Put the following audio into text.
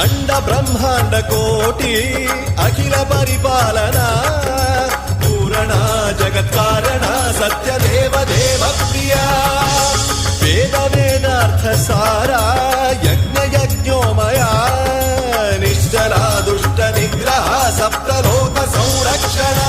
అండ బ్రహ్మాండ కోటి అఖిల పరిపాలన పూరణ జగత్కారణ సత్యదేవ దేవ ప్రియ వేద వేదార్థ సారా యజ్ఞ యజ్ఞోమయా నిశ్చల దుష్ట నిగ్రహ సప్తలోక సంరక్షణ